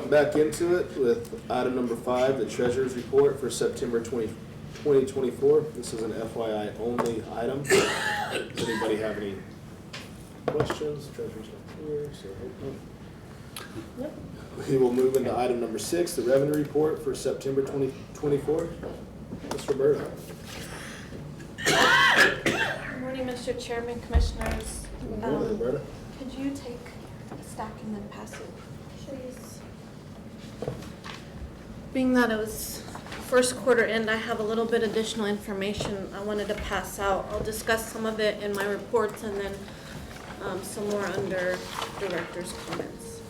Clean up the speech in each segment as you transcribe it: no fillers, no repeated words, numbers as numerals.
Back into it with item number 5, the treasurer's report for September 2024. This is an FYI only item. Does anybody have any questions? The treasurer's not here, so Yep. we will move into item number 6, the revenue report for September 2024. Ms. Roberta. Good morning, Mr. Chairman, Commissioners. Good morning, Roberta. Could you take a stack and then pass it, please? Being that it was first quarter end, I have a little bit additional information I wanted to pass out. I'll discuss some of it in my reports and then some more under director's comments.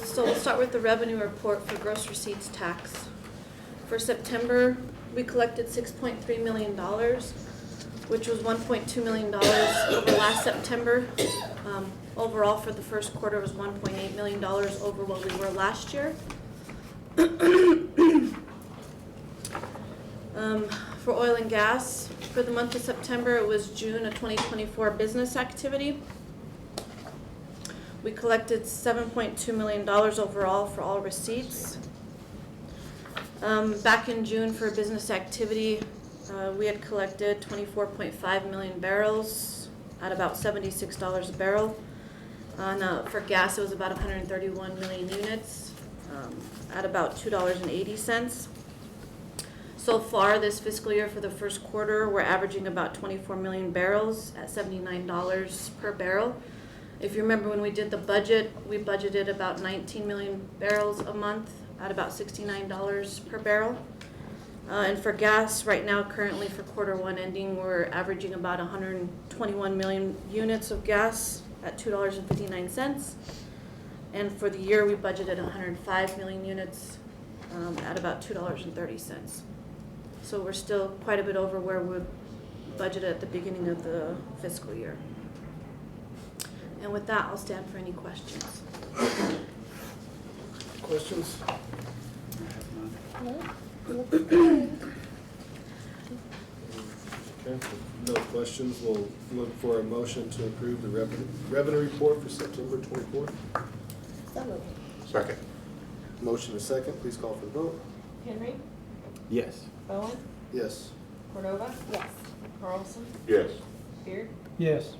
So we'll start with the revenue report for gross receipts tax. For September, we collected $6.3 million, which was $1.2 million over last September. Overall, for the first quarter, was $1.8 million over what we were last year. For oil and gas, for the month of September, it was June of 2024 business activity. We collected $7.2 million overall for all receipts. Back in June for business activity, we had collected 24.5 million barrels at about $76 a barrel. For gas, it was about 131 million units at about $2.80. So far this fiscal year for the first quarter, we're averaging about 24 million barrels at $79 per barrel. If you remember when we did the budget, we budgeted about 19 million barrels a month at about $69 per barrel. And for gas, right now, currently for quarter one ending, we're averaging about 121 million units of gas at $2.59. And for the year, we budgeted 105 million units at about $2.30. So we're still quite a bit over where we budgeted at the beginning of the fiscal year. And with that, I'll stand for any questions. Questions? No. Okay, no questions. We'll look for a motion to approve the revenue report for September 24th. So moved. Second. Motion is second. Please call for the vote. Henry, Yes. Bowen, Yes. Cordova, Yes. Carlson, Yes. Beard. Yes.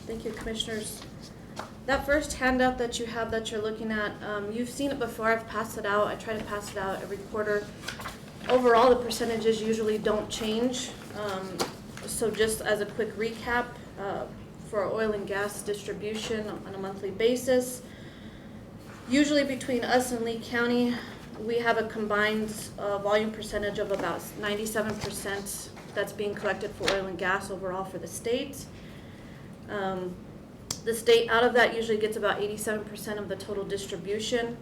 Thank you, Commissioners. That first handout that you have that you're looking at, you've seen it before. I've passed it out. I try to pass it out every quarter. Overall, the percentages usually don't change. So just as a quick recap, for oil and gas distribution on a monthly basis, usually between us and Lee County, we have a combined volume percentage of about 97% that's being collected for oil and gas overall for the state. The state out of that usually gets about 87% of the total distribution.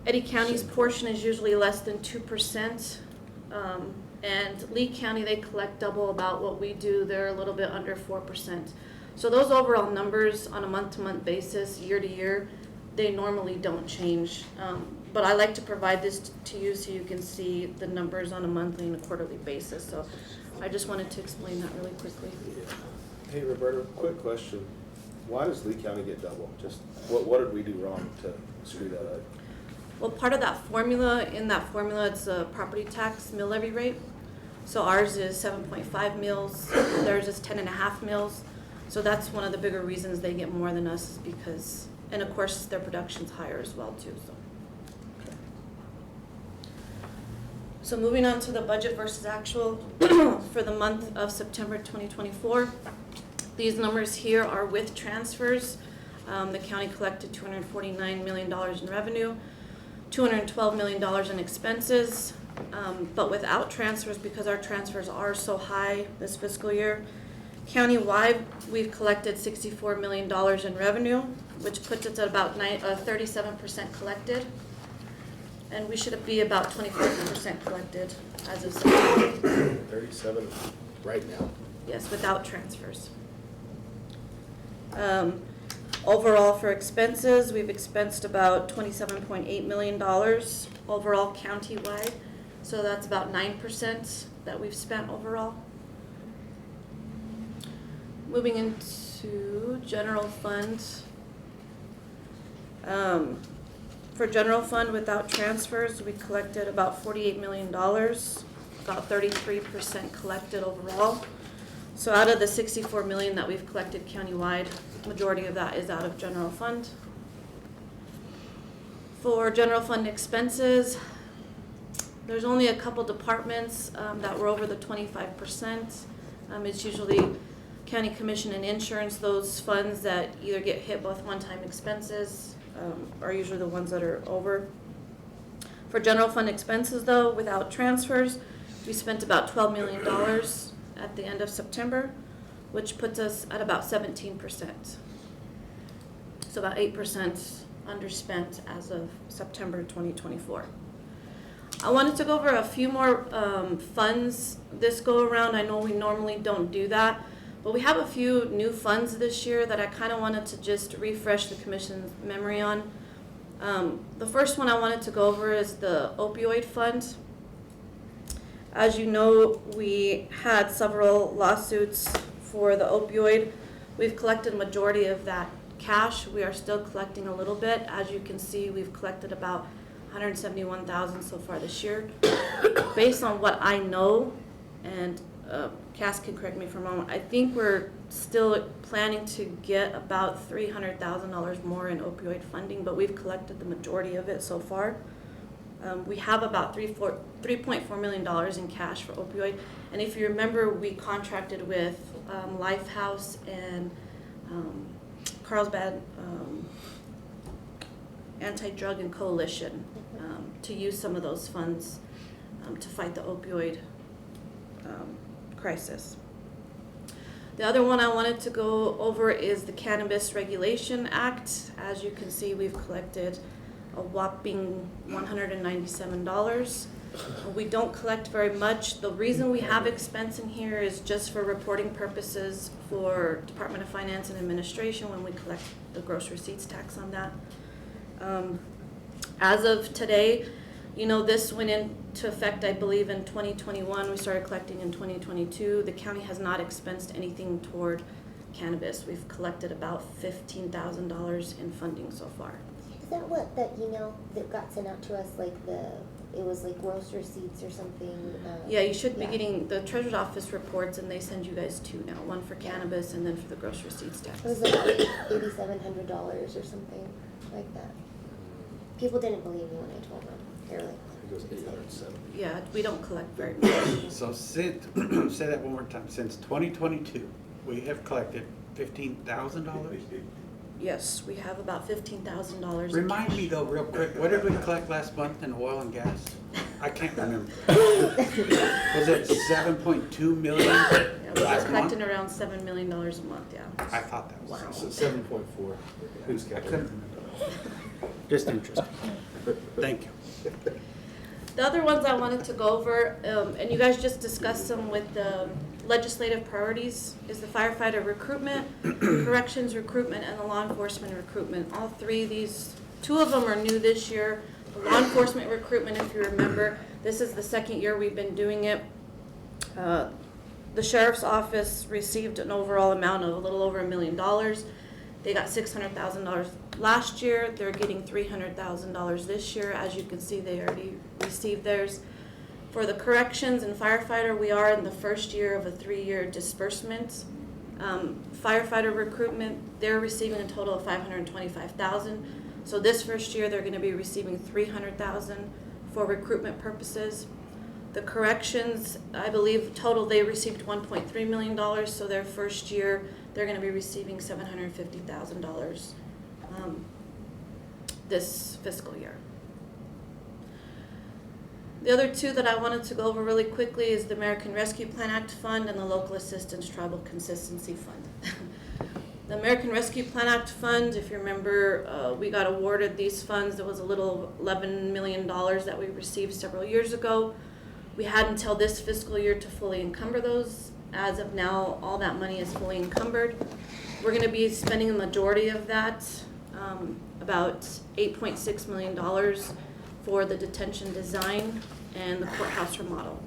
Eddy County's portion is usually less than 2%. And Lee County, they collect double about what we do. They're a little bit under 4%. So those overall numbers on a month-to-month basis, year-to-year, they normally don't change. But I like to provide this to you so you can see the numbers on a monthly and a quarterly basis. So I just wanted to explain that really quickly. Hey, Roberta, quick question. Why does Lee County get double? Just what did we do wrong to screw that up? Well, part of that formula, it's a property tax mill levy rate. So ours is 7.5 mills, theirs is 10.5 mills. So that's one of the bigger reasons they get more than us, is because, and of course their production's higher as well too. So moving on to the budget versus actual for the month of September 2024. These numbers here are with transfers. The county collected $249 million in revenue, $212 million in expenses, but without transfers, because our transfers are so high this fiscal year. Countywide, we've collected $64 million in revenue, which puts us at about 37% collected. And we should be about 25% collected as of September. 37 right now. Yes, without transfers. Overall for expenses, we've expensed about $27.8 million overall countywide. So that's about 9% that we've spent overall. Moving into general fund. For general fund without transfers, we collected about $48 million, about 33% collected overall. So out of the 64 million that we've collected countywide, majority of that is out of general fund. For general fund expenses, there's only a couple departments that were over the 25%. It's usually county commission and insurance. Those funds that either get hit with one-time expenses are usually the ones that are over. For general fund expenses though, without transfers, we spent about $12 million at the end of September, which puts us at about 17%. So about 8% underspent as of September 2024. I wanted to go over a few more funds this go around. I know we normally don't do that, but we have a few new funds this year that I kind of wanted to just refresh the commission's memory on. The first one I wanted to go over is the opioid fund. As you know, we had several lawsuits for the opioid. We've collected majority of that cash. We are still collecting a little bit. As you can see, we've collected about $171,000 so far this year. Based on what I know, and Cass can correct me for a moment, I think we're still planning to get about $300,000 more in opioid funding, but we've collected the majority of it so far. We have about $3.4 million in cash for opioid, and if you remember, we contracted with Lifehouse and Carlsbad Anti-Drug and Coalition to use some of those funds to fight the opioid crisis. The other one I wanted to go over is the Cannabis Regulation Act. As you can see, we've collected a whopping $197. We don't collect very much. The reason we have expense in here is just for reporting purposes for Department of Finance and Administration when we collect the gross receipts tax on that. As of today, you know, this went into effect, I believe, in 2021. We started collecting in 2022. The county has not expensed anything toward cannabis. We've collected about $15,000 in funding so far. Is that what that email that got sent out to us, like it was like gross receipts or something? Yeah, you should be getting the treasurer's office reports, and they send you guys two now, one for cannabis and then for the gross receipts tax. It was like $8,700 or something like that. People didn't believe me when I told them. They were like, I think it was 807. Yeah, we don't collect very much. So since, say that one more time, since 2022, we have collected $15,000? Yes, we have about $15,000. Remind me though, real quick, what did we collect last month in oil and gas? I can't remember. Was it 7.2 million Yeah, we're last collecting month? around $7 million a month, yeah. I thought that was. Wow. So 7.4. Who's I got couldn't it? remember. Just interesting. Thank you. The other ones I wanted to go over, and you guys just discussed them with the legislative priorities, is the firefighter recruitment, corrections recruitment, and the law enforcement recruitment. All three of these, two of them are new this year. The law enforcement recruitment, if you remember, this is the second year we've been doing it. The sheriff's office received an overall amount of a little over $1 million. They got $600,000 last year. They're getting $300,000 this year. As you can see, they already received theirs. For the corrections and firefighter, we are in the first year of a 3-year disbursement. Firefighter recruitment, they're receiving a total of $525,000. So this first year, they're going to be receiving $300,000 for recruitment purposes. The corrections, I believe total they received $1.3 million. So their first year, they're going to be receiving $750,000 this fiscal year. The other two that I wanted to go over really quickly is the American Rescue Plan Act Fund and the Local Assistance Tribal Consistency Fund. The American Rescue Plan Act Fund, if you remember, we got awarded these funds. There was a little $11 million that we received several years ago. We had until this fiscal year to fully encumber those. As of now, all that money is fully encumbered. We're going to be spending the majority of that, about $8.6 million for the detention design and the courthouse remodel.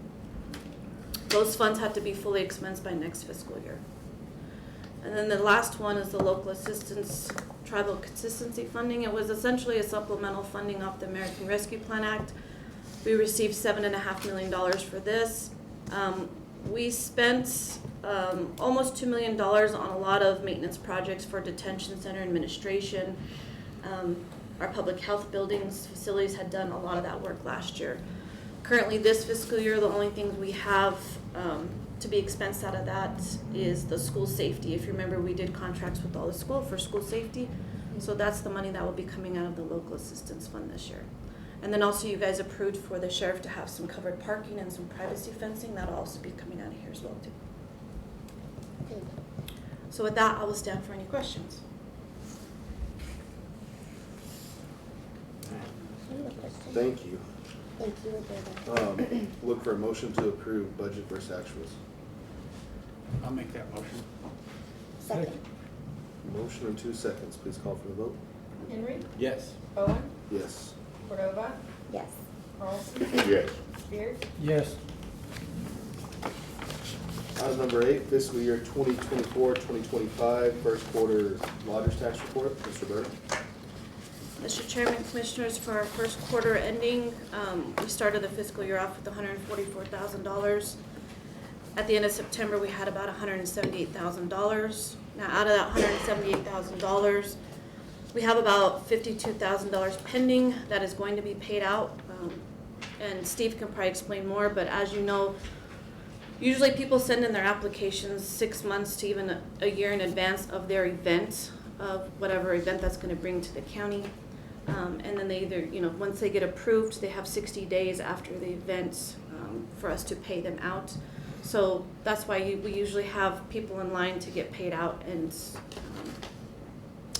Those funds have to be fully expensed by next fiscal year. And then the last one is the local assistance tribal consistency funding. It was essentially a supplemental funding off the American Rescue Plan Act. We received $7.5 million for this. We spent almost $2 million on a lot of maintenance projects for detention center administration. Our public health buildings, facilities had done a lot of that work last year. Currently, this fiscal year, the only things we have to be expensed out of that is the school safety. If you remember, we did contracts with all the school for school safety. So that's the money that will be coming out of the local assistance fund this year. And then also you guys approved for the sheriff to have some covered parking and some privacy fencing. That'll also be coming out of here as well too. Good. So with that, I will stand for any questions. I have a question. Thank you. Thank you, Roberta. Look for a motion to approve budget versus actuals. I'll make that motion. Second. Motion in 2 seconds, please call for the vote. Henry. Yes. Bowen. Yes. Cordova. Yes. Carlson. Yes. Beard. Yes. Item number 8, fiscal year 2024-2025, first quarter lodgers tax report. Mr. Burke. Mr. Chairman, Commissioners, for our first quarter ending, we started the fiscal year off with $144,000. At the end of September, we had about $178,000. Now, out of that $178,000, we have about $52,000 pending that is going to be paid out. And Steve can probably explain more, but as you know, usually people send in their applications 6 months to even a year in advance of their event, of whatever event that's going to bring to the county. And then they either, once they get approved, they have 60 days after the event for us to pay them out. So that's why we usually have people in line to get paid out, and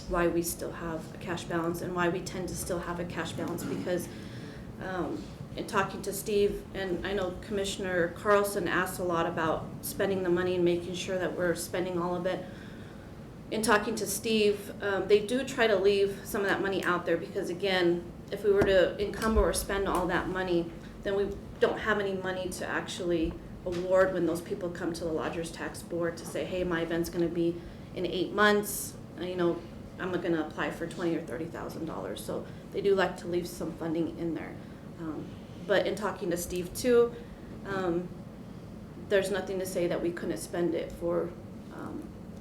why we still have a cash balance and why we tend to still have a cash balance, because in talking to Steve, and I know Commissioner Carlson asked a lot about spending the money and making sure that we're spending all of it. In talking to Steve, they do try to leave some of that money out there, because again, if we were to encumber or spend all that money, then we don't have any money to actually award when those people come to the Lodgers Tax Board to say, hey, my event's gonna be in 8 months, I'm gonna apply for $20,000 or $30,000. So they do like to leave some funding in there. But in talking to Steve too, there's nothing to say that we couldn't spend it for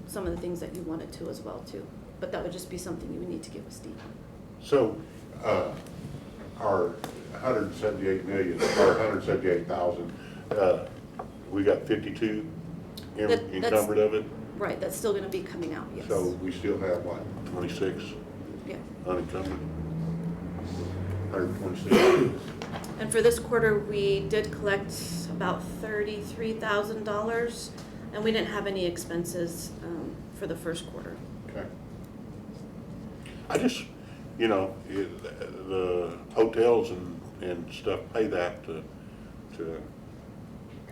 some of the things that you wanted to as well too. But that would just be something you would need to get with Steve. So, our 178 million, or 178,000, we got 52 That's- encumbered of it? Right, that's still gonna be coming out, yes. So we still have what, 26 Yeah. unencumbered? 126? And for this quarter, we did collect about $33,000, and we didn't have any expenses for the first quarter. Okay. I just, the hotels and stuff pay that to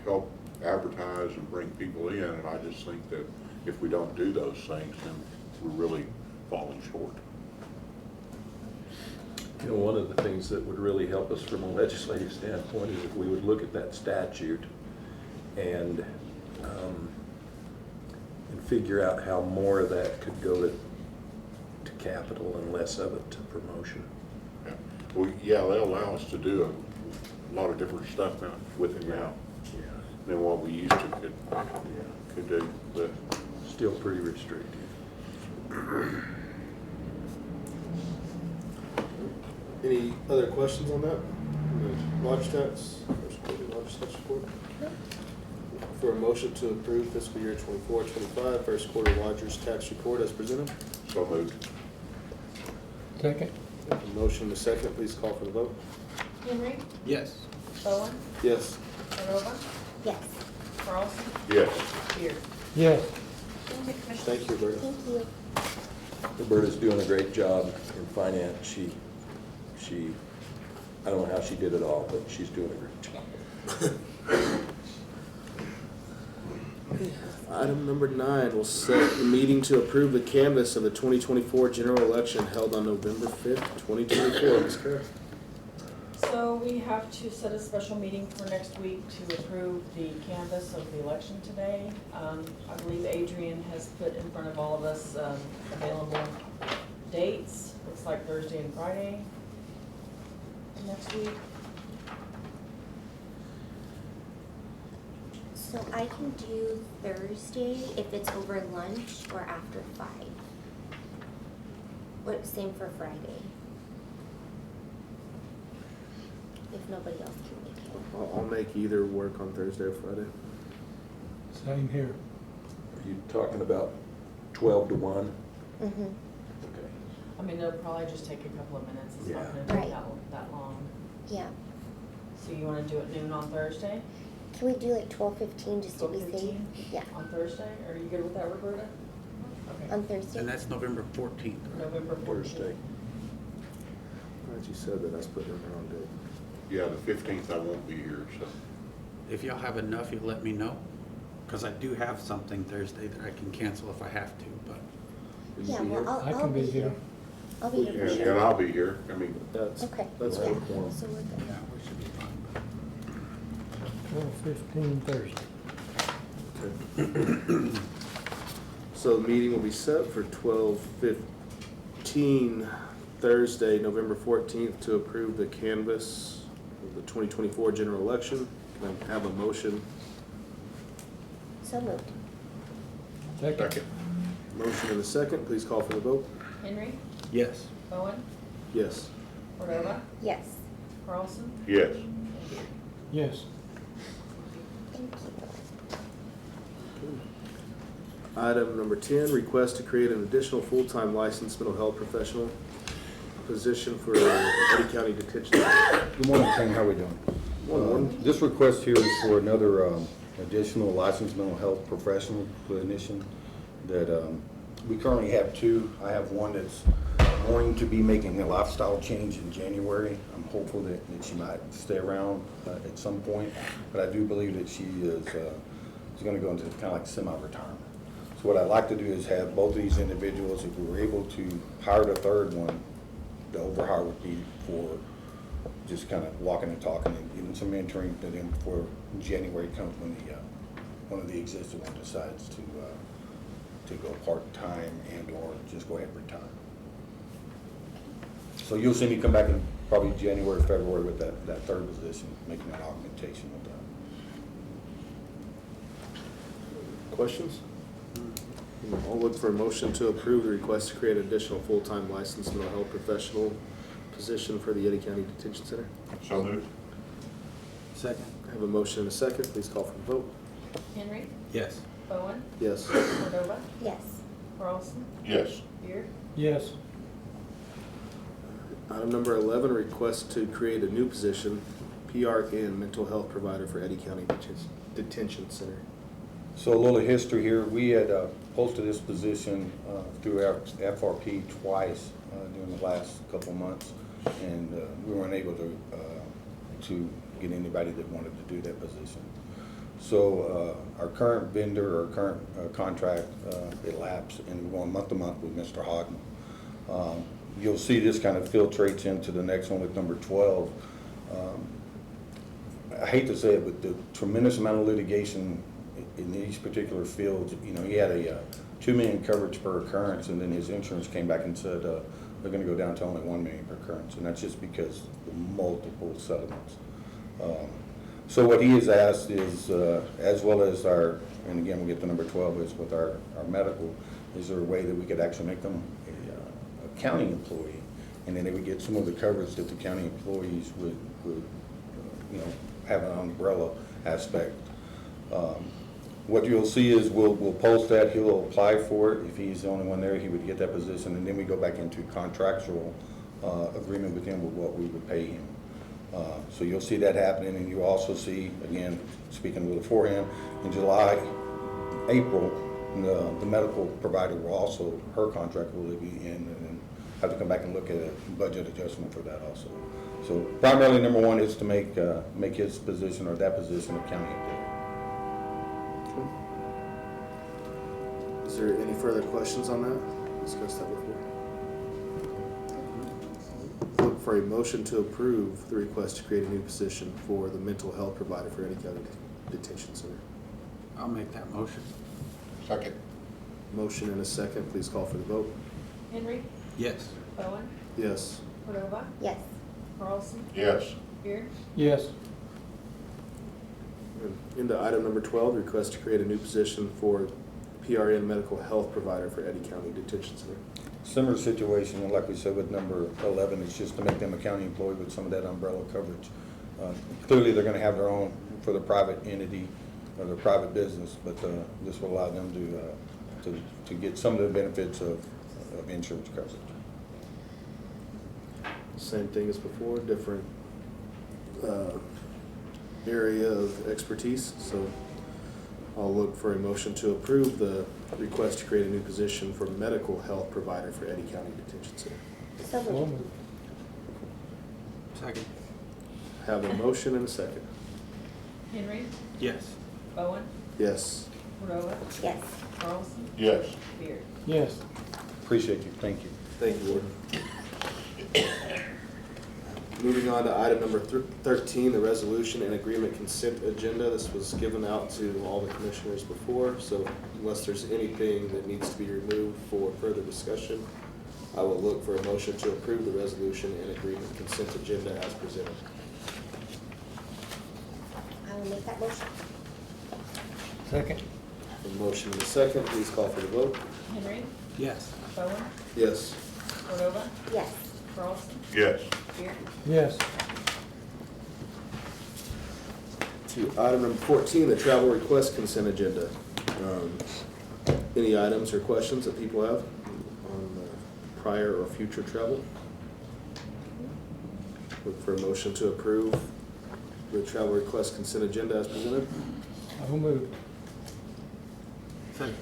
help advertise and bring people in, and I just think that if we don't do those things, then we're really falling short. One of the things that would really help us from a legislative standpoint is if we would look at that statute and figure out how more of that could go to capital and less of it to promotion. Yeah. Well, yeah, they allow us to do a lot of different stuff now with it now than what we used to could do, but Still pretty restrictive. Any other questions on that? Lodge tax, first quarter lodge tax report? For a motion to approve fiscal year 24-25, first quarter lodgers tax report as presented. so moved. Second. A motion and a second, please call for the vote. Henry. Yes. Bowen. Yes. Cordova. Yes. Carlson. Yes. Beard. Yes. Thank you, Commissioner. Thank you, Roberta. Thank you. Roberta's doing a great job in finance. She, I don't know how she did it all, but she's doing a great job. Item number 9, we'll set the meeting to approve the canvass of the 2024 general election held on November 5th, 2024. Ms. Carroll. So So we have to set a special meeting for next week to approve the canvass of the election today. I believe Adrian has put in front of all of us available dates. Looks like Thursday and Friday next week. So I can do Thursday if it's over lunch or after 5. What, same for Friday? If nobody else can make it. I'll make either work on Thursday or Friday. Same here. Are you talking about 12 to 1? Mm-hmm. Okay. I mean, it'll probably just take a couple of minutes. It's not Yeah. gonna take Right. that long. Yeah. So you wanna do it noon on Thursday? Can we do like 12:15 just to be safe? 12:15? Yeah, On Thursday? Are you good with that, Roberta? Okay. on Thursday. And that's November 14th. November 14th. Thursday. Glad you said that, I was putting in the wrong date. Yeah, the 15th I won't be here, so. If y'all have enough, you'll let me know. Because I do have something Thursday that I can cancel if I have to, but Will you Yeah, be well, here? I'll I can be be here. here. I'll be here for And sure. I'll be here. I mean, That's, Okay. that's Yeah, good. so we're good. yeah, we should be fine. 12:15 Thursday. Okay. So the meeting will be set for 12:15 Thursday, November 14th, to approve the canvass of the 2024 general election. Can I have a motion? So moved. second. Motion and a second, please call for the vote. Henry, Yes. Bowen, Yes. Cordova, Yes. Carlson, Yes. and Beard. Yes. Thank you. Item number 10, request to create an additional full-time licensed mental health professional position for Eddy County Detention. Good morning, King, how we doing? Morning. This request here is for another additional licensed mental health professional clinician that we currently have 2. I have one that's going to be making a lifestyle change in January. I'm hopeful that she might stay around at some point, but I do believe that she is going to go into kind of like semi-retirement. So what I'd like to do is have both of these individuals, if we were able to hire the third one, the overhire would be for just kind of walking and talking and giving some mentoring to them before January comes when one of the existing one decides to go part-time and or just go ahead and retire. So you'll see me come back in probably January, February with that third position, making that augmentation with that. Questions? I'll look for a motion to approve the request to create an additional full-time licensed mental health professional position for the Eddy County Detention Center. So moved. Second. I have a motion and a second, please call for the vote. Henry, Yes. Bowen, Yes. Cordova, Yes. Carlson, Yes. Beard. Yes. Item number 11, request to create a new position, PRN mental health provider for Eddy County Detention Center. So a little history here. We had posted this position through our FRP twice during the last couple of months, and we weren't able to get anybody that wanted to do that position. So our current vendor, our current contract, elapsed, and we're going month to month with Mr. Hodden. You'll see this kind of filtrates into the next one with number 12. I hate to say it, but the tremendous amount of litigation in these particular fields, you know, he had a $2 million coverage per occurrence, and then his insurance came back and said they're going to go down to only $1 million per occurrence, and that's just because of the multiple settlements. So what he has asked is, as well as our, and again we get to number 12, is with our medical, is there a way that we could actually make them a county employee, and then they would get some of the coverage that the county employees would you know, have an umbrella aspect. What you'll see is we'll post that, he'll apply for it. If he's the only one there, he would get that position, and then we go back into contractual agreement with him with what we would pay him. So you'll see that happening, and you also see, again, speaking a little beforehand, in July, April, the medical provider will also, her contract will be in, and then have to come back and look at a budget adjustment for that also. So primarily, number one is to make his position or that position a county employee. Is there any further questions on that? Discussed that before. Look for a motion to approve the request to create a new position for the mental health provider for Eddy County Detention Center. I'll make that motion. Second. Motion and a second, please call for the vote. Henry, Yes. Bowen, Yes. Cordova, Yes. Carlson, Yes. Beard, Yes. Into item number 12, request to create a new position for PRN medical health provider for Eddy County Detention Center. Similar situation, and like we said with number 11, it's just to make them a county employee with some of that umbrella coverage. Clearly, they're gonna have their own for the private entity or their private business, but this will allow them to get some of the benefits of insurance coverage. Same thing as before, different area of expertise, so I'll look for a motion to approve the request to create a new position for medical health provider for Eddy County Detention Center. So So moved. moved. Second. Have a motion and a second. Henry, Yes. Bowen, Yes. Cordova, Yes. Carlson, Yes. Beard. Yes. Appreciate you, thank you. Thank you, Warden. Moving on to item number 13, the resolution and agreement consent agenda. This was given out to all the commissioners before, so unless there's anything that needs to be removed for further discussion, I will look for a motion to approve the resolution and agreement consent agenda as presented. I will make that motion. Second. A motion and a second, please call for the vote. Henry, Yes. Bowen, Yes. Cordova, Yes. Carlson, Yes. Beard. Yes. To item number 14, the travel request consent agenda. Any items or questions that people have on prior or future travel? Look for a motion to approve the travel request consent agenda as presented. So moved. Second.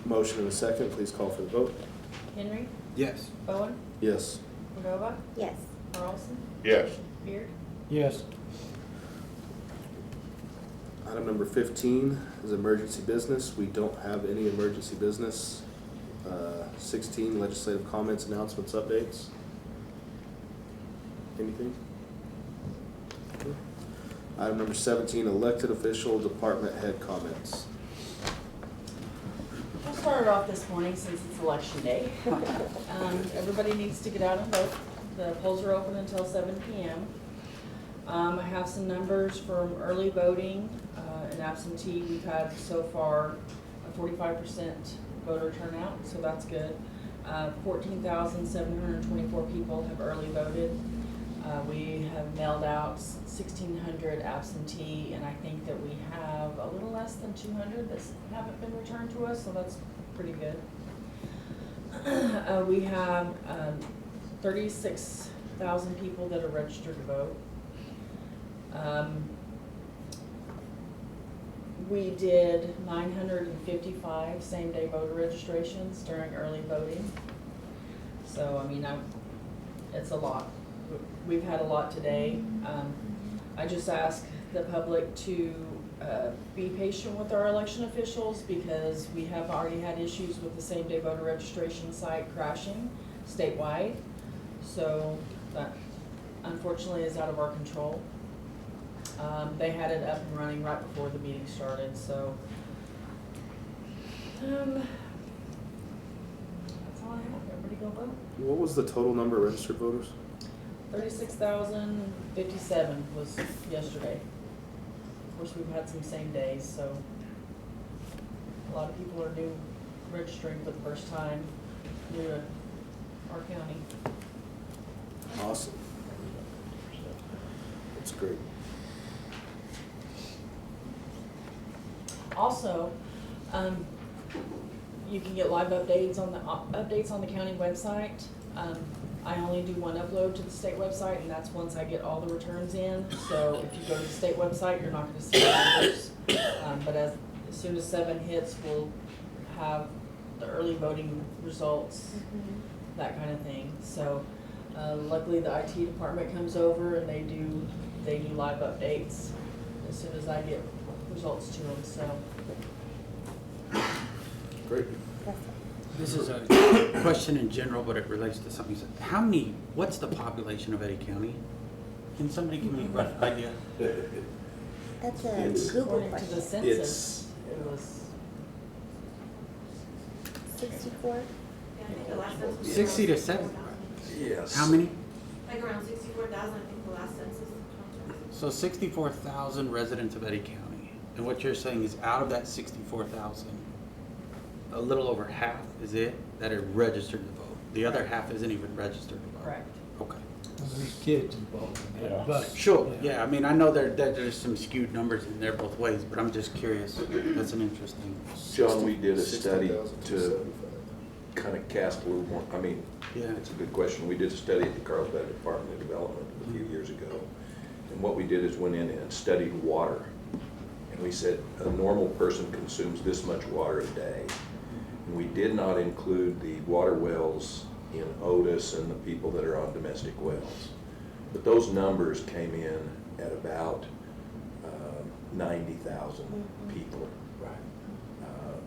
Motion and a second, please call for the vote. Henry, Yes. Bowen, Yes. Cordova, Yes. Carlson, Yes. Beard. Yes. Item number 15 is emergency business. We don't have any emergency business. 16, legislative comments, announcements, updates. Anything? Okay. Item number 17, elected official department head comments. We'll start it off this morning since it's election day. Everybody needs to get out and vote. The polls are open until 7 p.m. I have some numbers from early voting and absentee. We've had so far a 45% voter turnout, so that's good. 14,724 people have early voted. We have mailed out 1,600 absentee, and I think that we have a little less than 200 that haven't been returned to us, so that's pretty good. We have 36,000 people that are registered to vote. We did 955 same-day voter registrations during early voting. So, I mean, it's a lot. We've had a lot today. I just ask the public to be patient with our election officials because we have already had issues with the same-day voter registration site crashing statewide. So that unfortunately is out of our control. They had it up and running right before the meeting started, so that's all I have. Everybody go vote. What was the total number of registered voters? 36,057 was yesterday. Of course, we've had some same days, so a lot of people are new, registering for the first time, new to our county. Awesome. That's great. Also, you can get live updates on the county website. I only do one upload to the state website, and that's once I get all the returns in. So if you go to the state website, you're not going to see the numbers. But as soon as 7 hits, we'll have the early voting results, that kind of thing. So luckily, the IT department comes over and they do live updates as soon as I get results to them. So Great. This is a question in general, but it relates to something you said. What's the population of Eddy County? Can somebody give me a rough idea? That's It's- a Google According to the question. census, it was, 64? 60 to 70. Yes. How many? Like around 64,000, I think the last census. So 64,000 residents of Eddy County. And what you're saying is out of that 64,000, a little over half is it that are registered to vote. The other half isn't even registered to vote. correct. Okay. These kids involved in that, but. Sure, yeah, I mean, I know there's some skewed numbers in there both ways, but I'm just curious. That's an interesting. John, we did a study 60,275. to kind of cast a little more, I mean, Yeah. it's a good question. We did a study at the Carlsbad Department of Development a few years ago. And what we did is went in and studied water. And we said, a normal person consumes this much water a day. And we did not include the water wells in Otis and the people that are on domestic wells. But those numbers came in at about 90,000 people.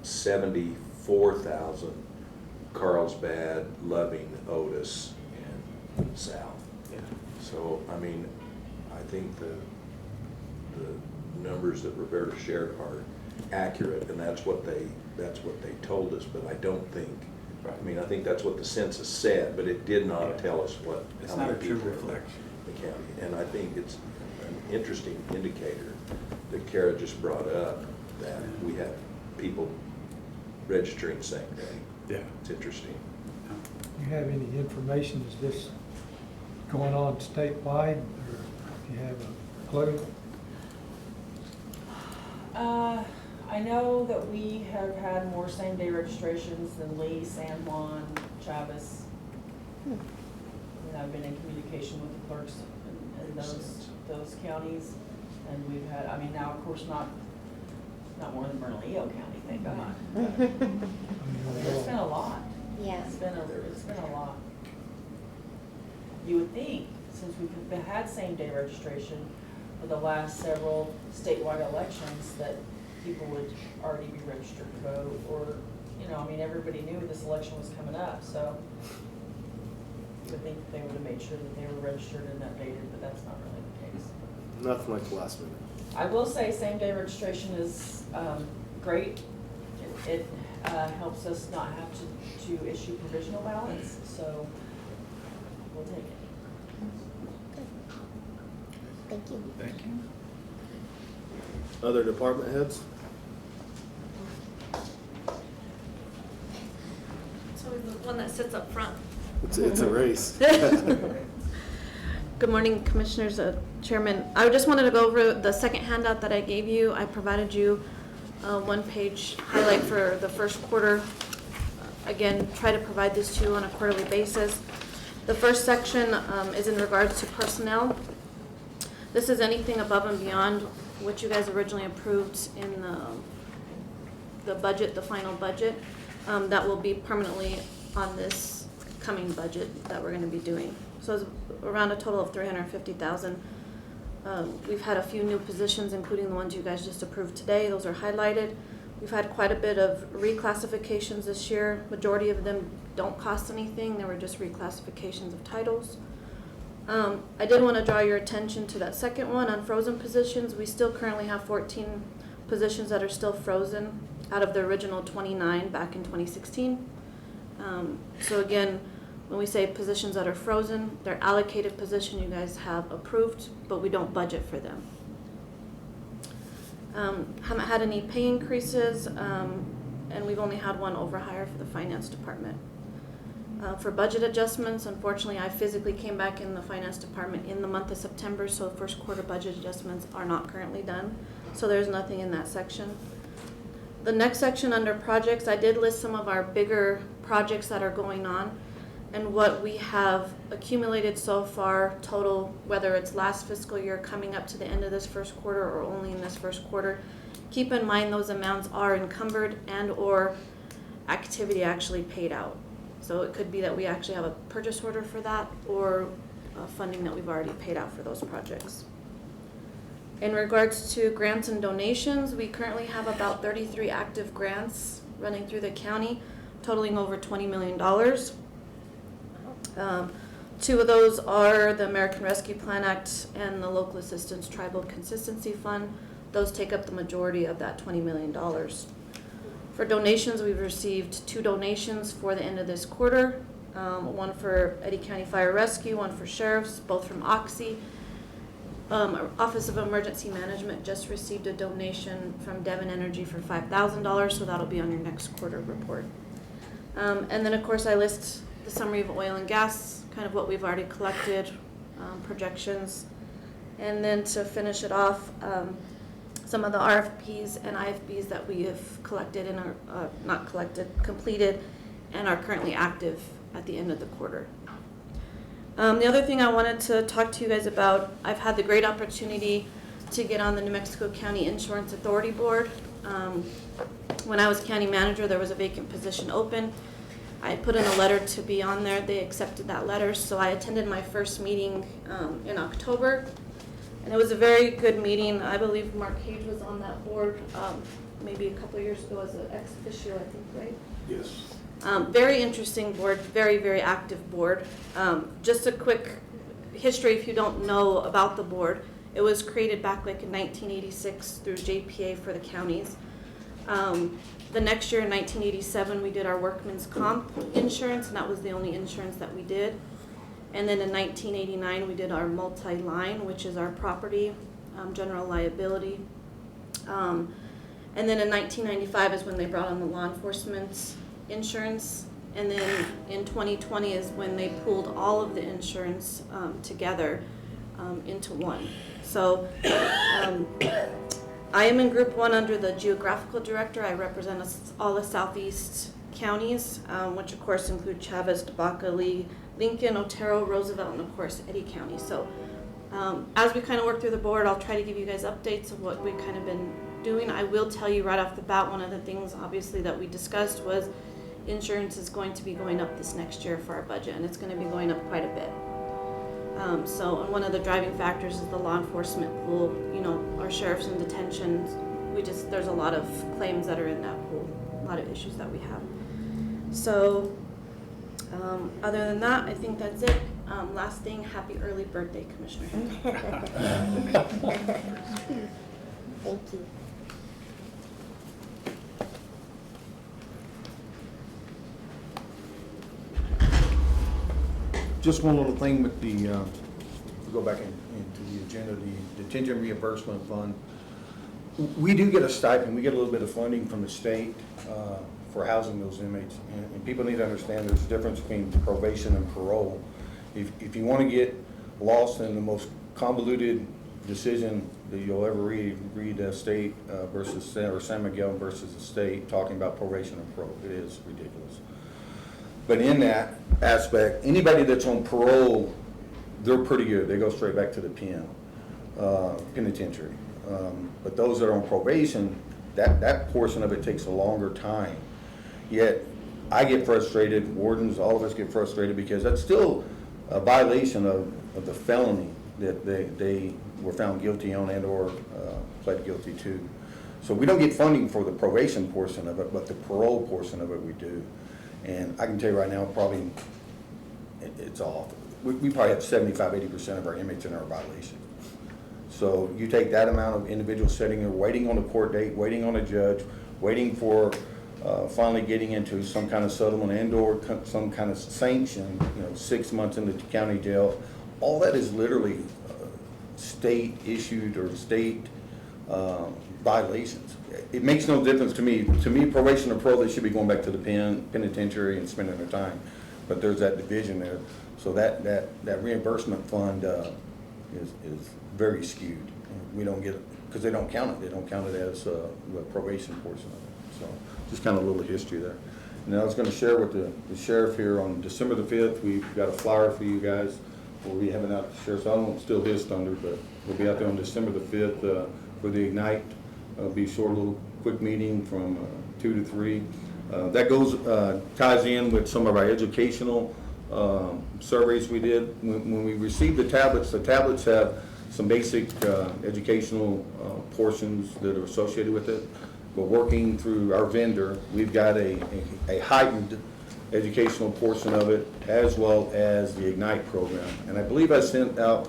74,000 Carlsbad, Loving, Otis, and South. So, I mean, I think the numbers that Roberta shared are accurate, and that's what they told us, but I don't think, I mean, I think that's what the census said, but it did not tell us what, It's how not many a true people are in reflection. the county. And I think it's an interesting indicator that Kara just brought up, that we have people registering the same day. Yeah. It's interesting. You have any information, is this going on statewide, or do you have a clue? I know that we have had more same-day registrations than Lee, San Juan, Chavez. And I've been in communication with the clerks in those counties. And we've had, I mean, now, of course, not more than Bernalillo County, thank God. It's been a lot. Yeah. It's been a lot. You would think, since we've had same-day registration for the last several statewide elections, that people would already be registered to vote, or, you know, I mean, everybody knew this election was coming up, so you would think that they would have made sure that they were registered and updated, but that's not really the case. Nothing like the last minute. I will say same-day registration is great. It helps us not have to issue provisional ballots, so we'll take it. Thank you. Thank you. Other department heads? So the one that sits up front. It's a race. Good morning, Commissioners, Chairman. I just wanted to go over the second handout that I gave you. I provided you a one-page highlight for the first quarter. Again, try to provide this to you on a quarterly basis. The first section is in regards to personnel. This is anything above and beyond what you guys originally approved in the budget, the final budget, that will be permanently on this coming budget that we're going to be doing. So it's around a total of $350,000. We've had a few new positions, including the ones you guys just approved today. Those are highlighted. We've had quite a bit of reclassifications this year. Majority of them don't cost anything. They were just reclassifications of titles. I did want to draw your attention to that second one on frozen positions. We still currently have 14 positions that are still frozen out of the original 29 back in 2016. So again, when we say positions that are frozen, they're allocated position you guys have approved, but we don't budget for them. Haven't had any pay increases, and we've only had one overhire for the finance department. For budget adjustments, unfortunately, I physically came back in the finance department in the month of September, so first quarter budget adjustments are not currently done. So there's nothing in that section. The next section under projects, I did list some of our bigger projects that are going on and what we have accumulated so far total, whether it's last fiscal year coming up to the end of this first quarter or only in this first quarter. Keep in mind those amounts are encumbered and or activity actually paid out. So it could be that we actually have a purchase order for that or funding that we've already paid out for those projects. In regards to grants and donations, we currently have about 33 active grants running through the county. totaling over $20 million. Two of those are the American Rescue Plan Act and the Local Assistance Tribal Consistency Fund. Those take up the majority of that $20 million. For donations, we've received 2 donations for the end of this quarter. One for Eddy County Fire Rescue, one for sheriffs, both from Oxy. Office of Emergency Management just received a donation from Devon Energy for $5,000, so that'll be on your next quarter report. And then, of course, I list the summary of oil and gas, kind of what we've already collected, projections. And then to finish it off, some of the RFPs and IFBs that we have collected and are, completed and are currently active at the end of the quarter. The other thing I wanted to talk to you guys about, I've had the great opportunity to get on the New Mexico County Insurance Authority Board. When I was county manager, there was a vacant position open. I put in a letter to be on there. They accepted that letter, so I attended my first meeting in October, and it was a very good meeting. I believe Mark Cage was on that board maybe a couple of years ago as an ex officio, I think, right? Yes. Very interesting board, very, very active board. Just a quick history if you don't know about the board. It was created back like in 1986 through JPA for the counties. The next year in 1987 we did our workman's comp insurance, and that was the only insurance that we did. And then in 1989 we did our multi-line, which is our property, general liability. And then in 1995 is when they brought on the law enforcement insurance, and then in 2020 is when they pulled all of the insurance together into one. So I am in Group 1 under the geographical director. I represent all the southeast counties, which of course include Chavez, Tobacco, Lee, Lincoln, Otero, Roosevelt, and of course Eddy County. So as we kind of work through the board, I'll try to give you guys updates of what we've kind of been doing. I will tell you right off the bat, one of the things obviously that we discussed was insurance is going to be going up this next year for our budget, and it's going to be going up quite a bit. So and one of the driving factors is the law enforcement pool. You know, our sheriffs in detention, there's a lot of claims that are in that pool, a lot of issues that we have. So other than that, I think that's it. Last thing, happy early birthday, Commissioner. Thank you. Just one little thing with the, we go back into the agenda, the detention reimbursement fund. We do get a stipend, we get a little bit of funding from the state for housing those inmates. And people need to understand there's a difference between probation and parole. If you want to get lost in the most convoluted decision that you'll ever read the state versus, or San Miguel versus the state, talking about probation and parole. It is ridiculous. But in that aspect, anybody that's on parole, they're pretty good. They go straight back to the penitentiary. But those that are on probation, that portion of it takes a longer time. Yet, I get frustrated, wardens, all of us get frustrated because that's still a violation of the felony that they were found guilty on and or pled guilty to. So we don't get funding for the probation portion of it, but the parole portion of it we do. And I can tell you right now, probably it's off. We probably have 75–80% of our inmates in our violation. So you take that amount of individuals sitting there waiting on a court date, waiting on a judge, waiting for finally getting into some kind of settlement and or some kind of sanction, 6 months into the county jail. All that is literally state issued or state violations. It makes no difference to me. To me, probation or parole, they should be going back to the penitentiary and spending their time. But there's that division there. So that reimbursement fund is very skewed. We don't get it, because they don't count it. They don't count it as the probation portion of it. So just kind of a little history there. And I was going to share with the sheriff here on December the 5th, we've got a flyer for you guys. We'll be having out the sheriff, so I don't want to steal his thunder, but we'll be out there on December the 5th for the Ignite. It'll be a short little quick meeting from 2 to 3. That ties in with some of our educational surveys we did. When we received the tablets have some basic educational portions that are associated with it. but working through our vendor, we've got a heightened educational portion of it, as well as the Ignite program. And I believe I sent out,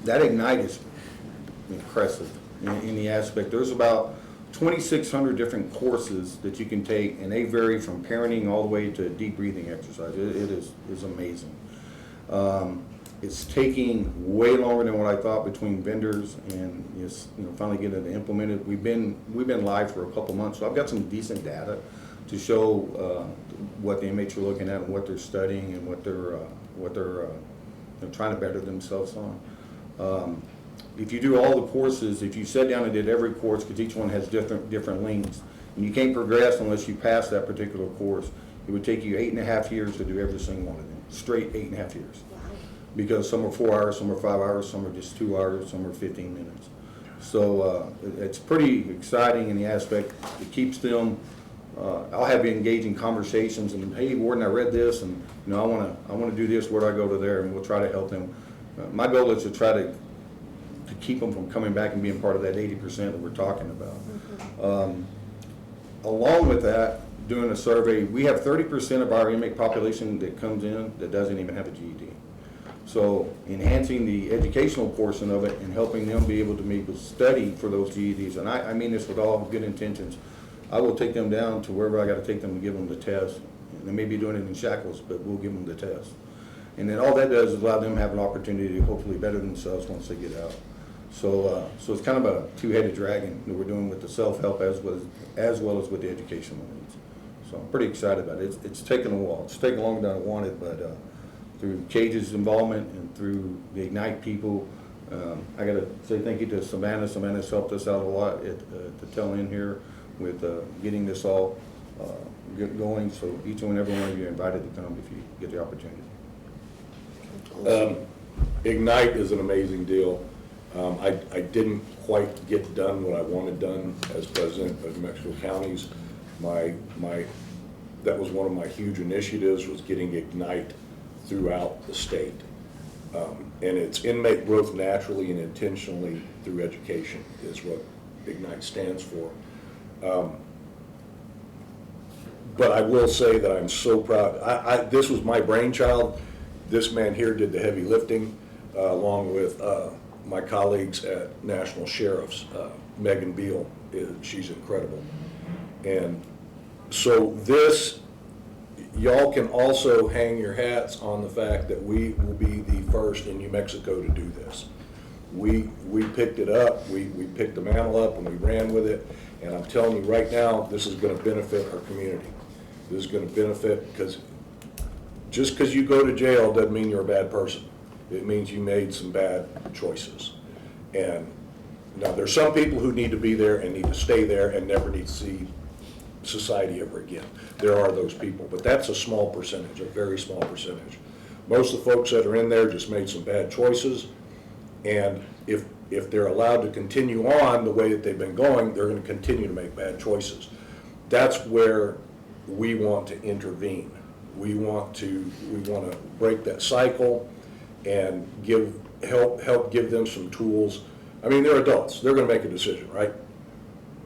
that Ignite is impressive in the aspect. There's about 2,600 different courses that you can take, and they vary from parenting all the way to deep breathing exercise. It is amazing. It's taking way longer than what I thought between vendors and just, finally getting it implemented. We've been live for a couple months, so I've got some decent data to show what the inmates are looking at and what they're studying and what they're trying to better themselves on. If you do all the courses, if you sat down and did every course, because each one has different links, and you can't progress unless you pass that particular course, it would take you 8.5 years to do every single one of them, straight 8.5 years. Because some are 4 hours, some are 5 hours, some are just 2 hours, some are 15 minutes. So it's pretty exciting in the aspect, it keeps them, I'll have engaging conversations and, hey, Warden, I read this, and I want to do this, where do I go to there, and we'll try to help them. My goal is to try to keep them from coming back and being part of that 80% that we're talking about. Along with that, doing a survey, we have 30% of our inmate population that comes in that doesn't even have a GED. So enhancing the educational portion of it and helping them be able to study for those GEDs, and I mean this with all good intentions. I will take them down to wherever I got to take them to give them the test. And they may be doing it in shackles, but we'll give them the test. And then all that does is allow them to have an opportunity to hopefully better themselves once they get out. So it's kind of a two-headed dragon that we're doing with the self-help as well as with the educational needs. So I'm pretty excited about it. It's taken a while. It's taken longer than I wanted, but through Cage's involvement and through the Ignite people, I got to say thank you to Savannah. Savannah's helped us out a lot at the tail end here with getting this all going. So each and every one of you are invited to come if you get the opportunity. Ignite is an amazing deal. I didn't quite get done what I wanted done as president of New Mexico Counties. That was one of my huge initiatives, was getting Ignite throughout the state. And it's inmate growth naturally and intentionally through education is what Ignite stands for. But I will say that I'm so proud. This was my brainchild. This man here did the heavy lifting, along with my colleagues at National Sheriff's. Megan Beal, she's incredible. And so this, y'all can also hang your hats on the fact that we will be the first in New Mexico to do this. We picked it up, we picked the mantle up and we ran with it. And I'm telling you right now, this is going to benefit our community. This is going to benefit, because just because you go to jail doesn't mean you're a bad person. It means you made some bad choices. And now there's some people who need to be there and need to stay there and never need to see society ever again. There are those people, but that's a small percentage, a very small percentage. Most of the folks that are in there just made some bad choices, and if they're allowed to continue on the way that they've been going, they're going to continue to make bad choices. That's where we want to intervene. We want to break that cycle and help give them some tools. I mean, they're adults, they're going to make a decision, right?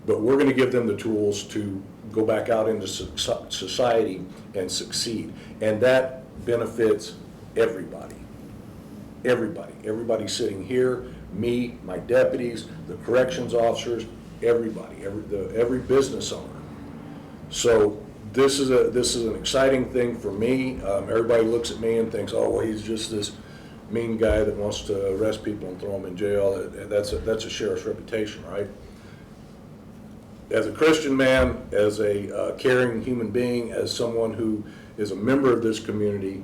But we're going to give them the tools to go back out into society and succeed. And that benefits everybody. Everybody sitting here, me, my deputies, the corrections officers, everybody, every business owner. So this is an exciting thing for me. Everybody looks at me and thinks, oh, well, he's just this mean guy that wants to arrest people and throw them in jail. That's a sheriff's reputation, right? As a Christian man, as a caring human being, as someone who is a member of this community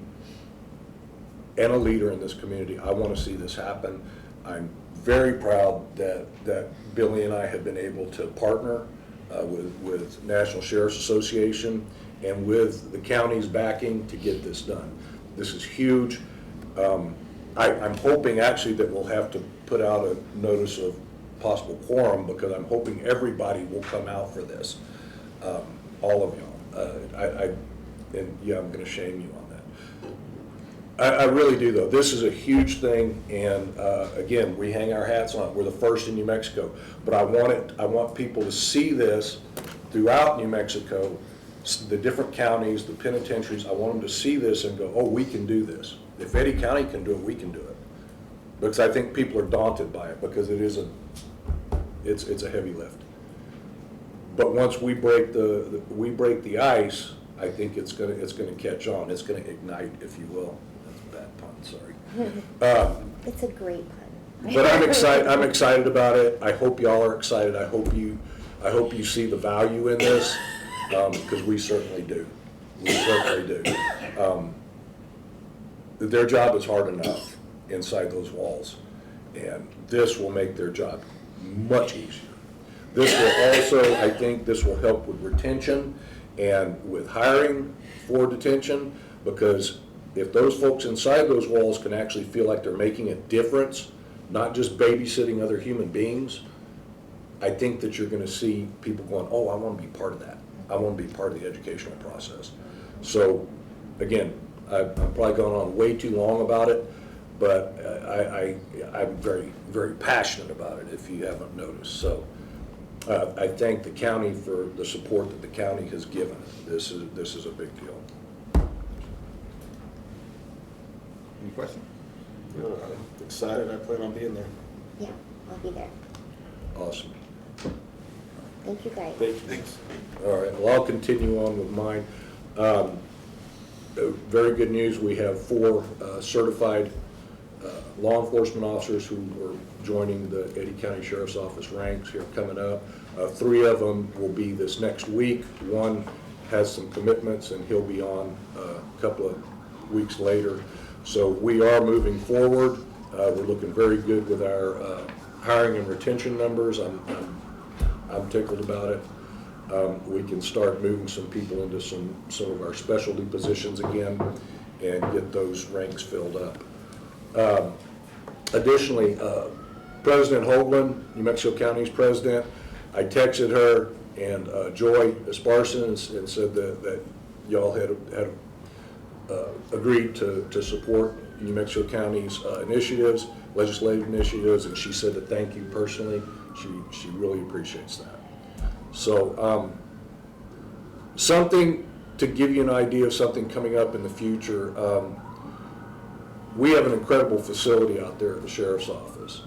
and a leader in this community, I want to see this happen. I'm very proud that Billy and I have been able to partner with National Sheriff's Association and with the county's backing to get this done. This is huge. I'm hoping actually that we'll have to put out a notice of possible quorum, because I'm hoping everybody will come out for this, all of y'all. And yeah, I'm going to shame you on that. I really do, though. This is a huge thing, and again, we hang our hats on it. We're the first in New Mexico. But I want people to see this throughout New Mexico, the different counties, the penitentiaries. I want them to see this and go, oh, we can do this. If Eddy County can do it, we can do it. Because I think people are daunted by it, because it's a heavy lift. But once we break the ice, I think it's gonna catch on. It's gonna ignite, if you will. That's a bad pun, sorry. It's a great pun. But I'm excited about it. I hope y'all are excited. I hope you see the value in this, because we certainly do. We certainly do. Their job is hard enough inside those walls, and this will make their job much easier. This will also, I think, this will help with retention and with hiring for detention, because if those folks inside those walls can actually feel like they're making a difference, not just babysitting other human beings, I think that you're going to see people going, oh, I want to be part of that. I want to be part of the educational process. So, again, I'm probably going on way too long about it, but I'm very, very passionate about it, if you haven't noticed. So I thank the county for the support that the county has given. This is a big deal. Any questions? I'm excited. I plan on being there. Yeah, I'll be there. Awesome. Thank you, guys. Thanks. All right, well, I'll continue on with mine. Very good news, we have 4 certified law enforcement officers who are joining the Eddy County Sheriff's Office ranks here coming up. 3 of them will be this next week. 1 has some commitments, and he'll be on a couple of weeks later. So we are moving forward. We're looking very good with our hiring and retention numbers. I'm tickled about it. We can start moving some people into some of our specialty positions again and get those ranks filled up. Additionally, President Hoagland, New Mexico County's president, I texted her and Joy Esparson and said that y'all had agreed to support New Mexico County's initiatives, legislative initiatives, and she said to thank you personally. She really appreciates that. So something to give you an idea of something coming up in the future, we have an incredible facility out there at the Sheriff's Office.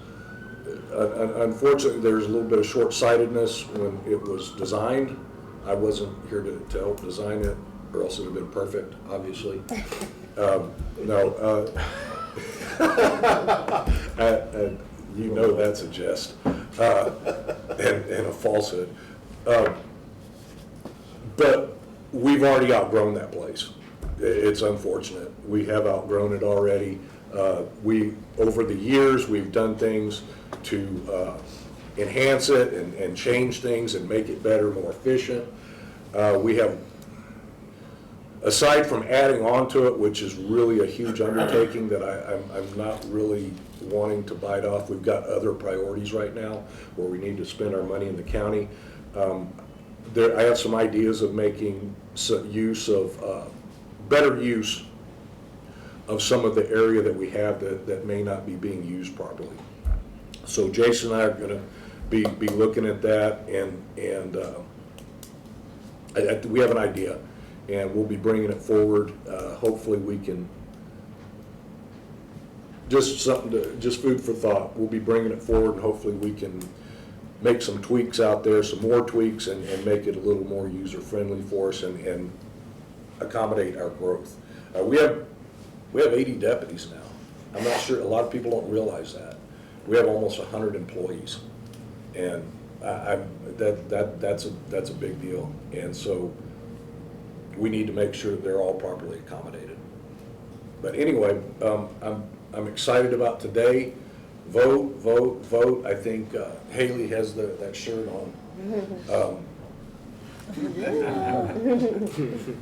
Unfortunately, there's a little bit of short-sightedness when it was designed. I wasn't here to help design it, or else it would have been perfect, obviously. You know that's a jest and a falsehood. But we've already outgrown that place. It's unfortunate. We have outgrown it already. Over the years, we've done things to enhance it and change things and make it better, more efficient. We have, aside from adding on to it, which is really a huge undertaking that I'm not really wanting to bite off, we've got other priorities right now where we need to spend our money in the county. I have some ideas of making better use of some of the area that we have that may not be being used properly. So Jason and I are going to be looking at that, and we have an idea, and we'll be bringing it forward. Hopefully we can, just food for thought. We'll be bringing it forward, and hopefully we can make some tweaks out there, some more tweaks, and make it a little more user-friendly for us and accommodate our growth. We have 80 deputies now. I'm not sure, a lot of people don't realize that. We have almost 100 employees, and that's a big deal. And so we need to make sure they're all properly accommodated. But anyway, I'm excited about today. Vote, vote, vote. I think Haley has that shirt on.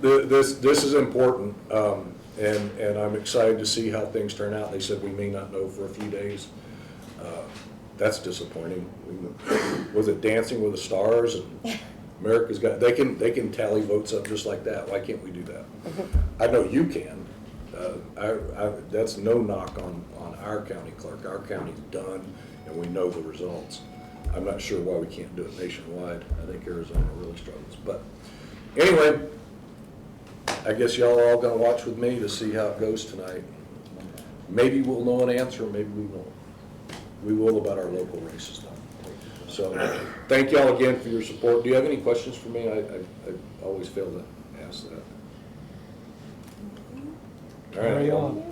This is important, and I'm excited to see how things turn out. They said we may not know for a few days. That's disappointing. Was it Dancing with the Stars? And America's got, they can tally votes up just like that. Why can't we do that? I know you can. that's no knock on our county clerk. Our county's done, and we know the results. I'm not sure why we can't do it nationwide. I think Arizona really struggles. But anyway, I guess y'all are all gonna watch with me to see how it goes tonight. Maybe we'll know an answer, maybe we won't. We will about our local races though. So, thank y'all again for your support. Do you have any questions for me? I always fail to ask that. All right. Carry on.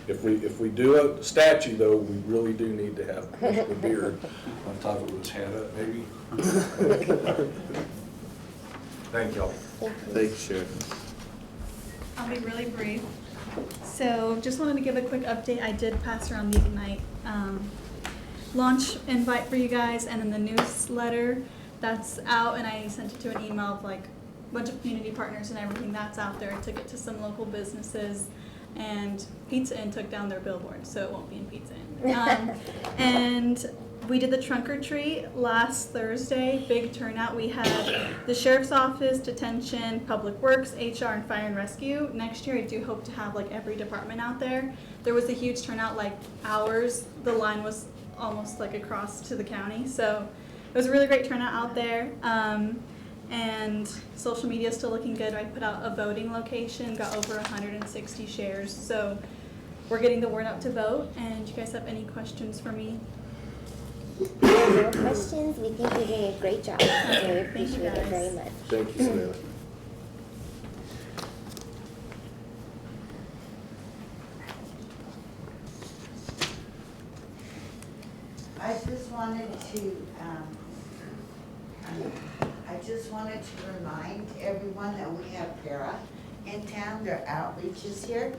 If we do a statue though, we really do need to have Commissioner Beard on top of his head up, maybe. Thank y'all. Thank you, Sheriff. I'll be really brief. So just wanted to give a quick update. I did pass around the Ignite launch invite for you guys, and then the newsletter that's out, and I sent it to an email of like a bunch of community partners and everything that's out there. I took it to some local businesses, and Pizza Inn took down their billboard, so it won't be in Pizza Inn. And we did the trunk or treat last Thursday, big turnout. We had the Sheriff's Office, Detention, Public Works, HR, and Fire and Rescue. Next year, I do hope to have like every department out there. There was a huge turnout, like hours. The line was almost like across to the county. So it was a really great turnout out there. And social media is still looking good. I put out a voting location, got over 160 shares. So we're getting the word out to vote. And do you guys have any questions for me? No questions. We think you're doing a great job. We appreciate it guys. very much. Thank you, Savannah. I just wanted to, remind everyone that we have para in town. Their outreach is here.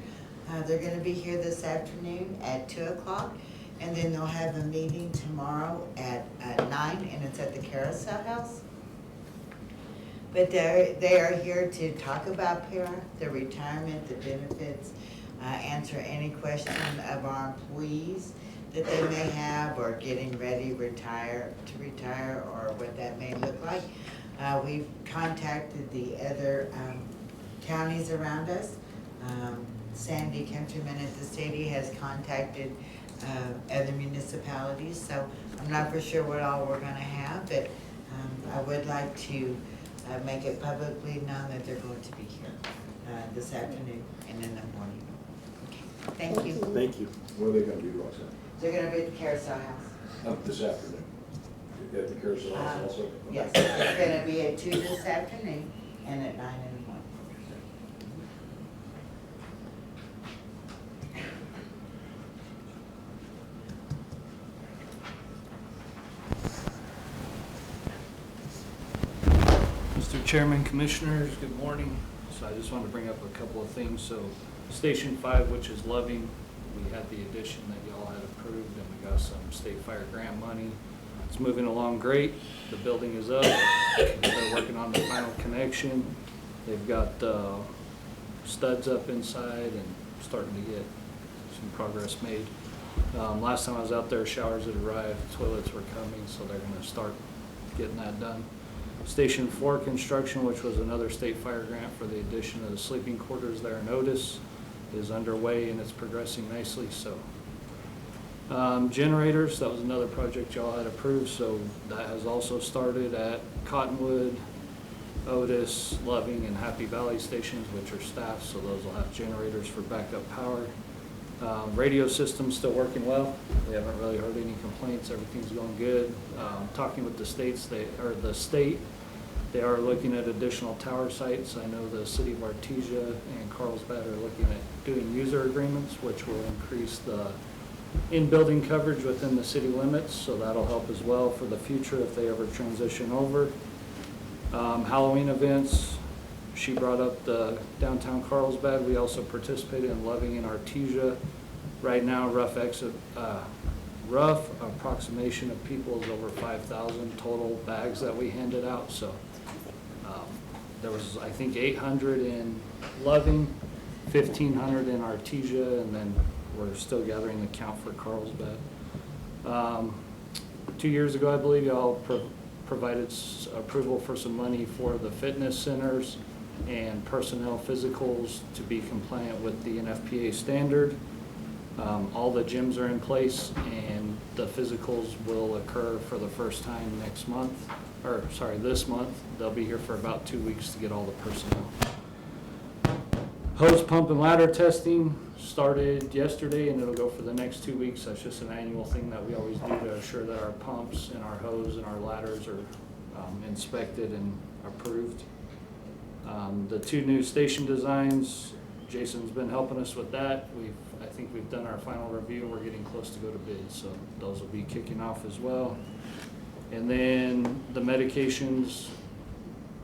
They're gonna be here this afternoon at 2 o'clock, and then they'll have a meeting tomorrow at 9, and it's at the Carousel House. But they are here to talk about para, the retirement, the benefits, answer any question of our employees that they may have, or getting ready to retire, or what that may look like. We've contacted the other counties around us. Sandy Countryman at the city has contacted other municipalities, so I'm not for sure what all we're gonna have, but I would like to make it publicly known that they're going to be here this afternoon and in the morning. Okay. Thank you. Thank you. What are they gonna do, Roxanne? They're gonna be at the Carousel House. This afternoon. At the Carousel House also? Yes, it's gonna be at 2 this afternoon and at 9 in the morning. Mr. Chairman, Commissioners, good morning. So I just wanted to bring up a couple of things. So Station 5, which is Loving, we had the addition that y'all had approved, and we got some state fire grant money. It's moving along great. The building is up. They're working on the final connection. They've got studs up inside and starting to get some progress made. Last time I was out there, showers had arrived, toilets were coming, so they're gonna start getting that done. Station 4 construction, which was another state fire grant for the addition of the sleeping quarters there in Otis, is underway and it's progressing nicely. So generators, that was another project y'all had approved, so that has also started at Cottonwood, Otis, Loving, and Happy Valley stations, which are staffed, so those will have generators for backup power. Radio system's still working well. We haven't really heard any complaints. Everything's going good. Talking with the state, they are looking at additional tower sites. I know the city of Artesia and Carlsbad are looking at doing user agreements, which will increase the in-building coverage within the city limits, so that'll help as well for the future if they ever transition over. Halloween events, she brought up the downtown Carlsbad. We also participated in Loving in Artesia. Right now, rough approximation of people is over 5,000 total bags that we handed out. So there was, I think, 800 in Loving, 1,500 in Artesia, and then we're still gathering the count for Carlsbad. 2 years ago, I believe, y'all provided approval for some money for the fitness centers. and personnel physicals to be compliant with the NFPA standard. All the gyms are in place, and the physicals will occur for the first time this month. They'll be here for about 2 weeks to get all the personnel. Hose pump and ladder testing started yesterday, and it'll go for the next 2 weeks. That's just an annual thing that we always do to assure that our pumps and our hose and our ladders are inspected and approved. The 2 new station designs, Jason's been helping us with that. I think we've done our final review, and we're getting close to go to bid, so those will be kicking off as well. And then the medications,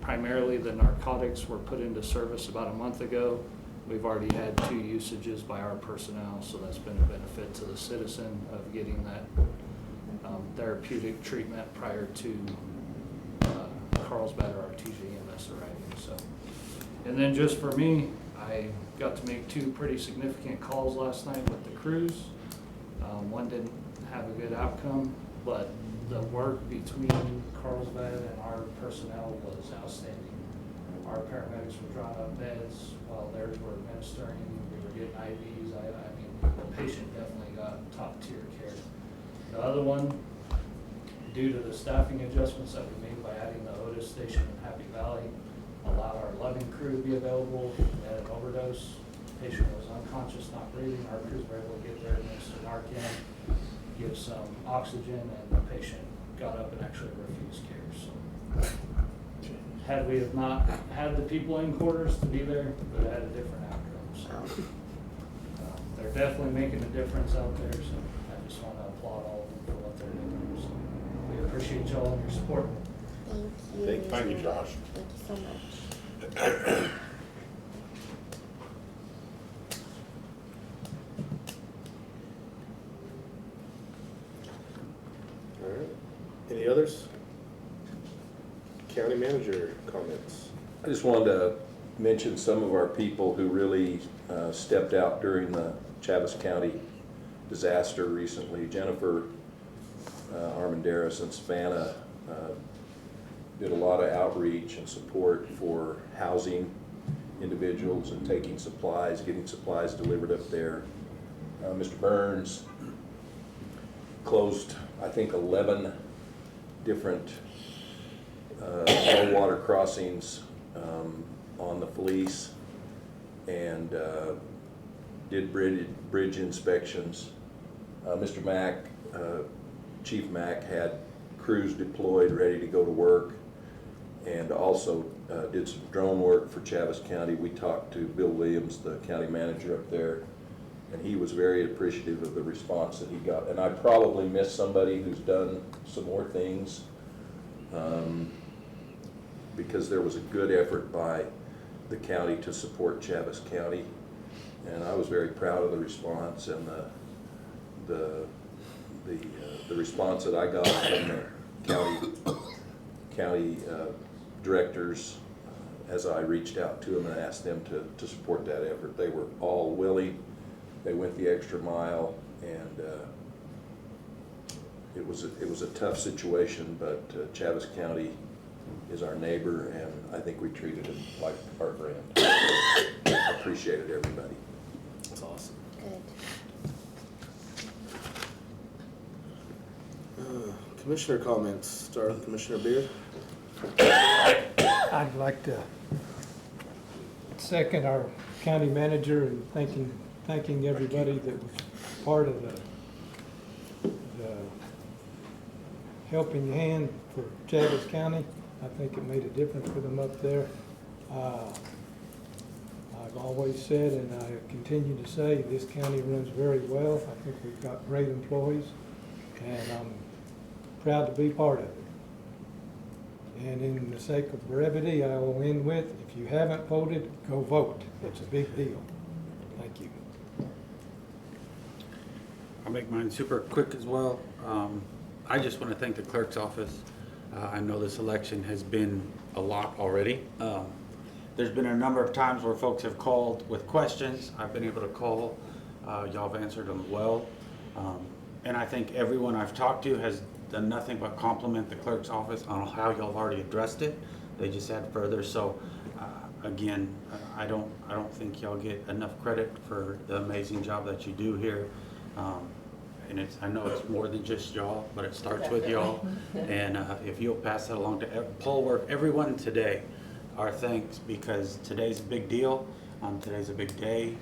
primarily the narcotics, were put into service about a month ago. We've already had 2 usages by our personnel, so that's been a benefit to the citizen of getting that therapeutic treatment prior to Carlsbad or our TJMS arriving. So, and then just for me, I got to make 2 pretty significant calls last night with the crews. One didn't have a good outcome, but the work between Carlsbad and our personnel was outstanding. Our paramedics were drawing up beds while theirs were administering. We were getting IVs. I mean, the patient definitely got top tier care. The other one, due to the staffing adjustments that we made by adding the Otis station in Happy Valley, allowed our Loving crew to be available. We had an overdose. The patient was unconscious, not breathing. Our crews were able to get there, administer Narcan, give some oxygen, and the patient got up and actually refused care. So, had we have not had the people in quarters to be there, we would have had a different outcome. So, they're definitely making a difference out there. So, I just want to applaud all of them for what they're doing. So, we appreciate y'all and your support. Thank you. Thank you, Josh. Thank you so much. All right. Any others? County manager comments. I just wanted to mention some of our people who really stepped out during the Chaves County disaster recently. Jennifer Armandaris and Savannah did a lot of outreach and support for housing individuals and taking supplies, getting supplies delivered up there. Mr. Burns closed, I think, 11 different low water crossings on the Felice, and did bridge inspections. Mr. Mack, Chief Mack, had crews deployed ready to go to work, and also did some drone work for Chaves County. We talked to Bill Williams, the county manager up there, and he was very appreciative of the response that he got. And I probably missed somebody who's done some more things, because there was a good effort by the county to support Chaves County, and I was very proud of the response and the response that I got from the county directors as I reached out to them and asked them to support that effort. They were all willing. They went the extra mile, and it was a tough situation, but Chaves County is our neighbor, and I think we treated him like our friend. I appreciated everybody. That's awesome. Good. Commissioner comments. Start with Commissioner Beard. I'd like to second our county manager and thanking everybody that was part of the helping hand for Chaves County. I think it made a difference for them up there. I've always said, and I continue to say, this county runs very well. I think we've got great employees, and I'm proud to be part of it. And in the sake of brevity, I will end with, if you haven't voted, go vote. It's a big deal. Thank you. I'll make mine super quick as well. I just want to thank the clerk's office. I know this election has been a lot already. There's been a number of times where folks have called with questions. I've been able to call. Y'all have answered them well. And I think everyone I've talked to has done nothing but compliment the clerk's office on how y'all have already addressed it. They just add further. So again, I don't think y'all get enough credit for the amazing job that you do here. And I know it's more than just y'all, but it starts with y'all. And if you'll pass that along to poll work, everyone today, our thanks, because today's a big deal. Today's a big day.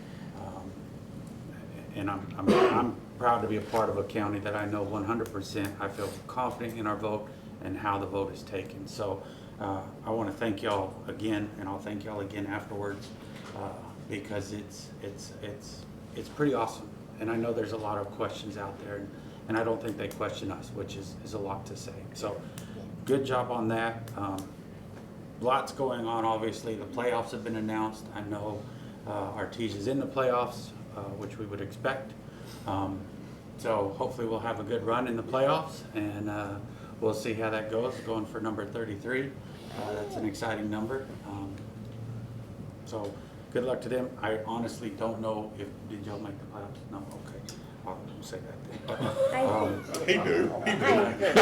And I'm proud to be a part of a county that I know 100%. I feel confident in our vote and how the vote is taken. So I want to thank y'all again, and I'll thank y'all again afterwards, because it's pretty awesome. And I know there's a lot of questions out there, and I don't think they question us, which is a lot to say. So good job on that. Lots going on, obviously. The playoffs have been announced. I know Artesia's in the playoffs, which we would expect. So hopefully we'll have a good run in the playoffs, and we'll see how that goes, going for number 33. That's an exciting number. So good luck to them. I honestly don't know did y'all make the playoffs? No, okay. I'll say that then. He do.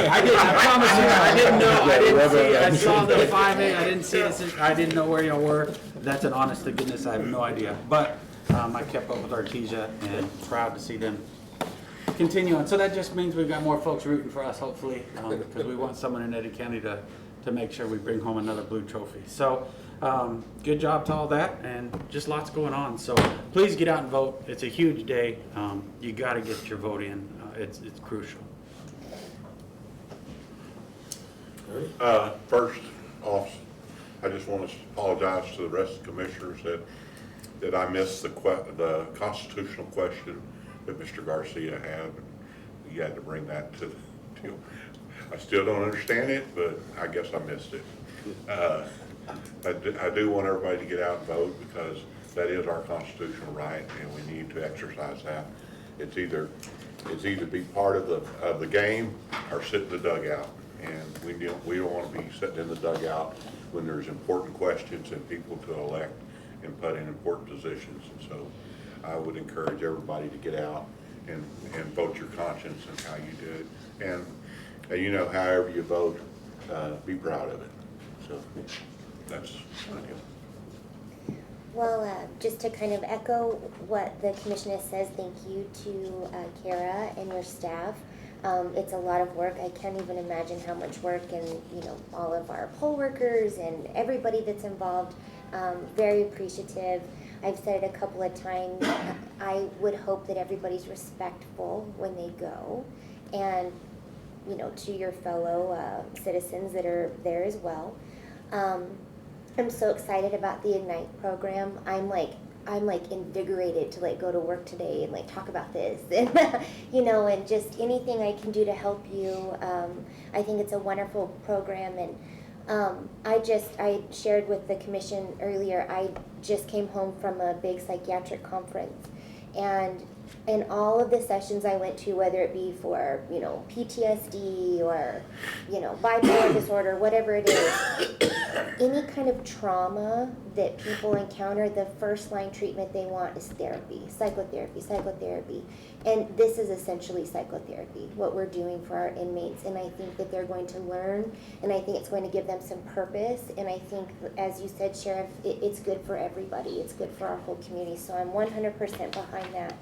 I promise you, I didn't know. I didn't see. I saw the 5A. I didn't see this. I didn't know where y'all were. That's an honest to goodness. I have no idea. But I kept up with Artesia and proud to see them continue on. So that just means we've got more folks rooting for us, hopefully, because we want someone in Eddy County to make sure we bring home another blue trophy. So good job to all that, and just lots going on. So please get out and vote. It's a huge day. You got to get your vote in. It's crucial. First off, I just want to apologize to the rest of the commissioners that I missed the constitutional question that Mr. Garcia had. You had to bring that to I still don't understand it, but I guess I missed it. I do want everybody to get out and vote, because that is our constitutional right, and we need to exercise that. It's either be part of the game or sit in the dugout, and we don't want to be sitting in the dugout when there's important questions and people to elect and put in important positions. And so I would encourage everybody to get out and vote your conscience and how you do it. And you know, however you vote, be proud of it. So that's my deal. Well, just to kind of echo what the commissioner says, thank you to Kara and your staff. It's a lot of work. I can't even imagine how much work, and all of our poll workers and everybody that's involved. Very appreciative. I've said it a couple of times. I would hope that everybody's respectful when they go, and to your fellow citizens that are there as well. I'm so excited about the Ignite program. I'm like invigorated to go to work today and talk about this and and just anything I can do to help you. I think it's a wonderful program, and I shared with the commission earlier, I just came home from a big psychiatric conference, and in all of the sessions I went to, whether it be for PTSD or bipolar disorder, whatever it is, any kind of trauma that people encounter, the first line treatment they want is therapy, psychotherapy. And this is essentially psychotherapy, what we're doing for our inmates. And I think that they're going to learn, and I think it's going to give them some purpose. And I think, as you said, Sheriff, it's good for everybody. It's good for our whole community. So I'm 100% behind that.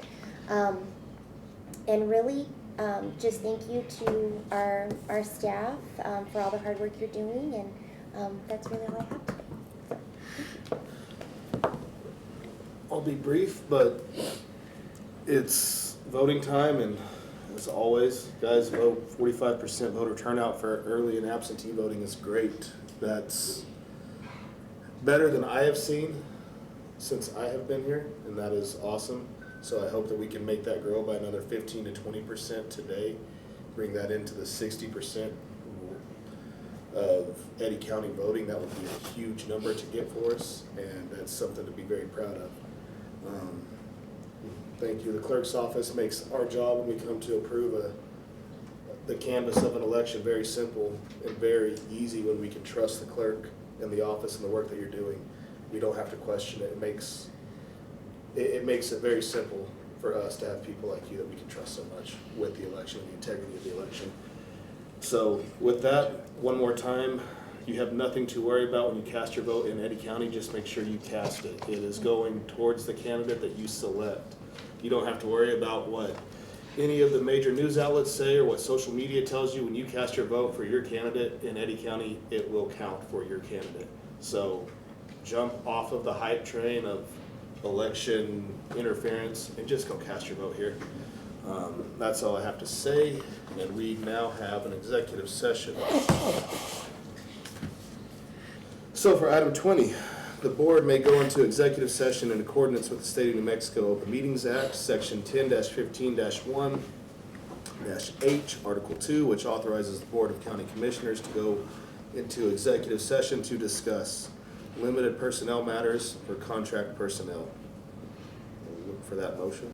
And really, just thank you to our staff for all the hard work you're doing, and that's really all I have today. I'll be brief, but it's voting time, and as always, guys, vote. 45% voter turnout for early and absentee voting is great. That's better than I have seen since I have been here, and that is awesome. So I hope that we can make that grow by another 15 to 20% today, bring that into the 60% of Eddy County voting. That would be a huge number to get for us, and that's something to be very proud of. Thank you. The clerk's office makes our job when we come to approve the canvass of an election very simple and very easy when we can trust the clerk and the office and the work that you're doing. We don't have to question it. It makes it very simple for us to have people like you that we can trust so much with the election, the integrity of the election. So with that, one more time, You have nothing to worry about when you cast your vote in Eddy County, just make sure you cast it. It is going towards the candidate that you select. You don't have to worry about what any of the major news outlets say or what social media tells you. When you cast your vote for your candidate in Eddy County, it will count for your candidate. So jump off of the hype train of election interference and just go cast your vote here. That's all I have to say, and we now have an executive session. So for item 20, the board may go into executive session in accordance with the State of New Mexico Open Meetings Act, Section 10-15-1-H, Article 2, which authorizes the Board of County Commissioners to go into executive session to discuss limited personnel matters for contract personnel. We'll look for that motion.